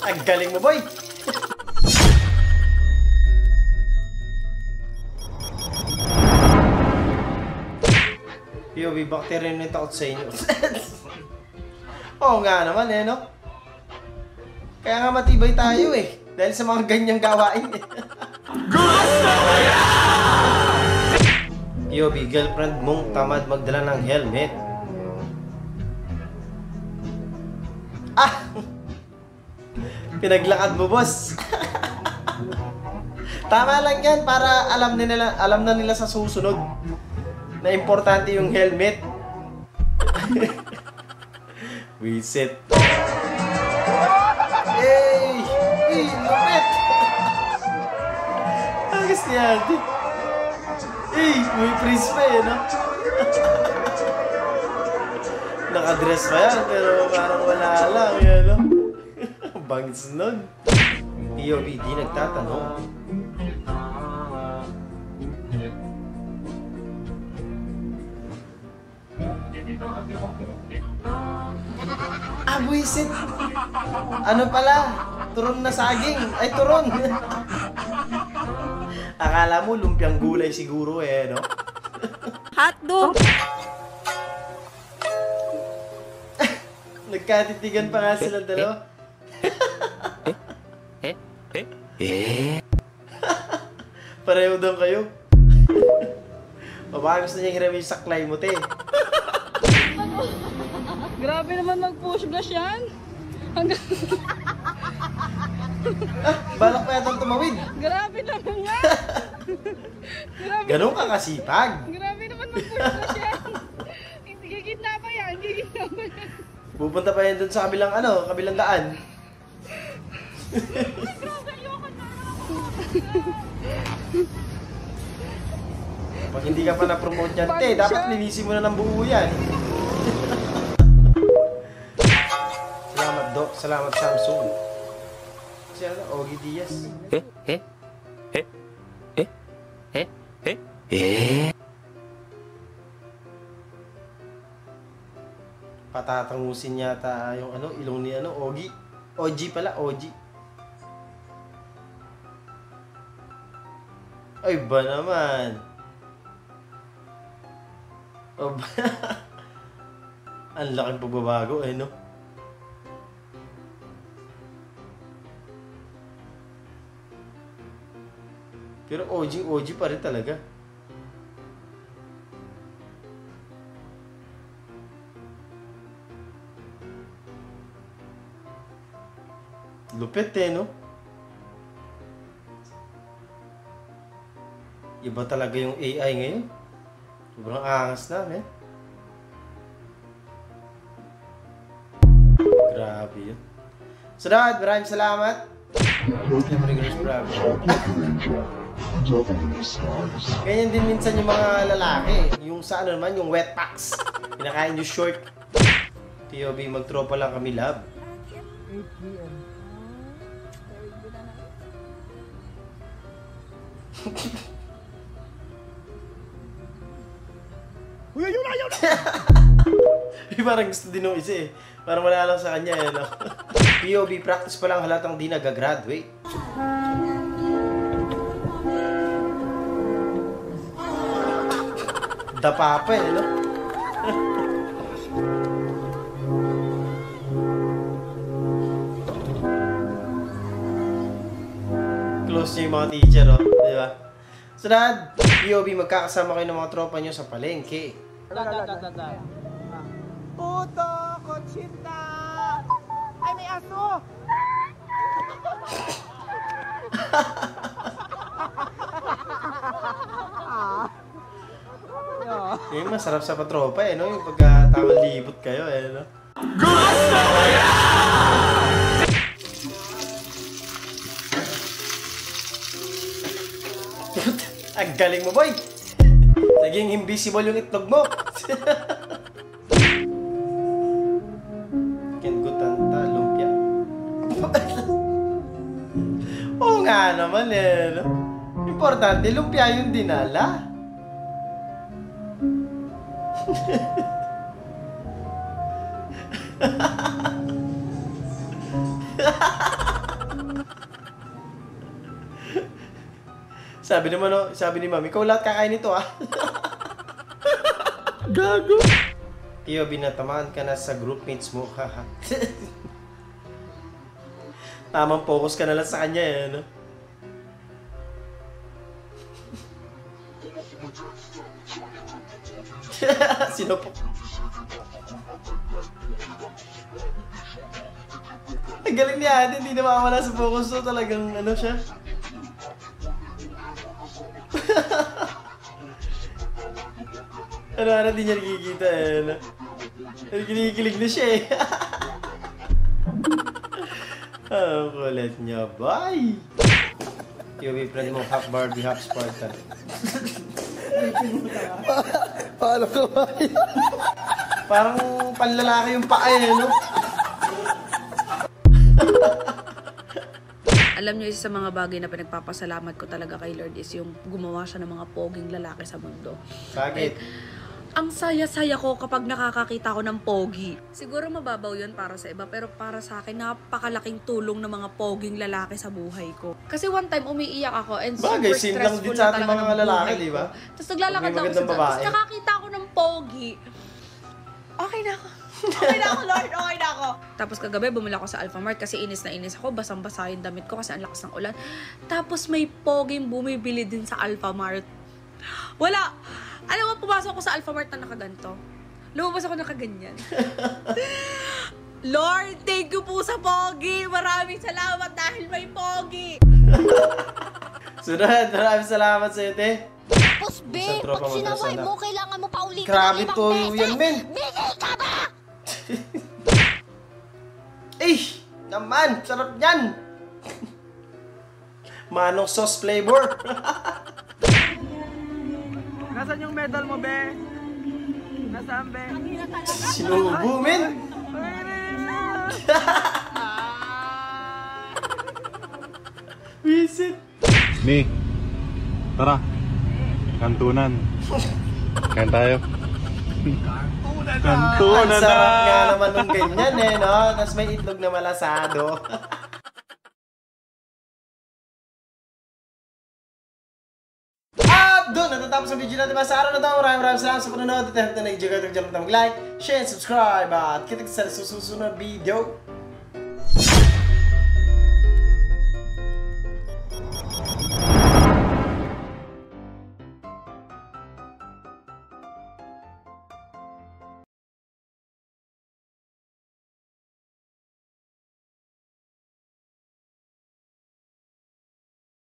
Ang galing mo, boy! POV, bakit rin yung takot sa inyo? Oo nga naman no? Kaya nga matibay tayo dahil sa mga ganyang gawain Gusto ko yan! POV, girlfriend mong tamad magdala ng helmet. Pinaglakad mo, boss. Tama lang yan para alam na nila sa susunod na importante yung helmet. Wisit. Hey! Hey, lupit! Agos niya, ate. Hey, may freeze pa no? Nakadress pa yan, pero parang wala lang, no? Bangis nun. POV, di nagtatanong. Buisit. Ano pala? Turon na saging. Ay, turon. Akala mo lumpiang gulay siguro no? Hotdog. Nagkatitigan pa nga sila dalawa. Pareho daw kayo. O baka gusto niya hiramin yung saklay mo, te. Grabe naman mag-push blush yan. Balak pa yata tumawid. Grabe naman nga. Ganun ka kasipag. Grabe naman mag-push blush yan. Gigitna pa yan. Pupunta pa yan dun sa kabilang daan. Pag hindi ka pa na-promote yan, te, dapat linisin mo na ng buo yan. Salamat, Doc. Salamat, Samsung. Siya na, Ogie Diaz. Patatangusin yata yung ilong ni Ogie. Ogie pala, Ogie. Ay ba naman? Oh, ang laking pagbabago no? Pero OG pa rin talaga. Lupit no? Iba talaga yung AI ngayon. Sobrang angas na, men. Grabe yun. So, Dad, maraming salamat. Ganyan din minsan yung mga lalaki. Yung sa naman, yung wet packs. Pinakain yung short. TOB, magtropa lang kami, love. 8 p.m. Uy, yun na! Parang gusto din nung isa Parang wala lang sa kanya no? POV, practice pa lang halatang di nag-graduate. Dapa pa no? Close niya yung mga teacher di ba? So Dad, POV, magkakasama kayo ng mga tropa nyo sa palengke. Puto! Conchita! Ay, may aso! Yung masarap sa patropa no? Yung pagkatawal libot kayo no? Gusto ko yan! Ang galing mo, boy! Naging invisible yung itlog mo. Kengutanta, lumpia. Oo nga naman no? Importante, lumpia yung dinala. Sabi naman, no, sabi ni Ma'am, ikaw lahat kakain nito, ah. Gago. Iyo, binatamaan ka na sa groupmates mo, haha. Tamang focus ka na lang sa kanya, eh, no? Sino po? Ang galing niya, hindi na mawala sa focus, so talagang ano siya. Ano, di niya nakikita, eh, no? Kinikilig na siya, eh. Ang kulit niya, bye! QB friend mo, half Barbie, half Spartan. Paano ka ba? Parang panlalaki yung paa, eh, no? Alam niyo, isa sa mga bagay na pinagpapasalamat ko talaga kay Lord is yung gumawa siya ng mga poging lalaki sa mundo. Bakit? Ang saya-saya ko kapag nakakakita ko ng pogi. Siguro mababaw yun para sa iba, pero para sa akin, napakalaking tulong ng mga poging lalaki sa buhay ko. Kasi one time, umiiyak ako and Bagay, super same lang stressful din sa ating talaga mga ng lalaki, buhay di ba? ko. Tapos naglalakad Pag may ako sa magandang daan, tapos babae. nakakita ako ng pogi. Okay na ako. Okay na ako, Lord. Okay na ako. Tapos kagabi, bumili ako sa Alphamart kasi inis na inis ako. Basang-basa yung damit ko kasi ang lakas ng ulan. Tapos may poging bumibili din sa Alphamart. Wala. Alam mo, pumasok ako sa Alphamart na nakaganto. Lumabas ako nakaganyan. Lord, thank you po sa pogi. Maraming salamat dahil may pogi. Sunod, maraming salamat sa iyo, te. Tapos, be, Isang tropa pag sinaway magkasama. mo, kailangan mo pa ulitin Grabe ng to limang yan, men. Bigay ka ba? Eh, naman, sarap yan. Manong sauce flavor. Nasaan yung medal mo, be? Nasaan, be? Sinubo, men. Visit. Mi, tara. Kantunan. Kain tayo. Ang Kantunan na! sarap nga naman nung ganyan, eh, no? Tapos may itlog na malasado. At doon, natatapos ang video natin para sa araw na ito. Maraming salamat sa panonood. At na nag-enjoy kayo, mag-like, share, subscribe. At kita sa susunod na video.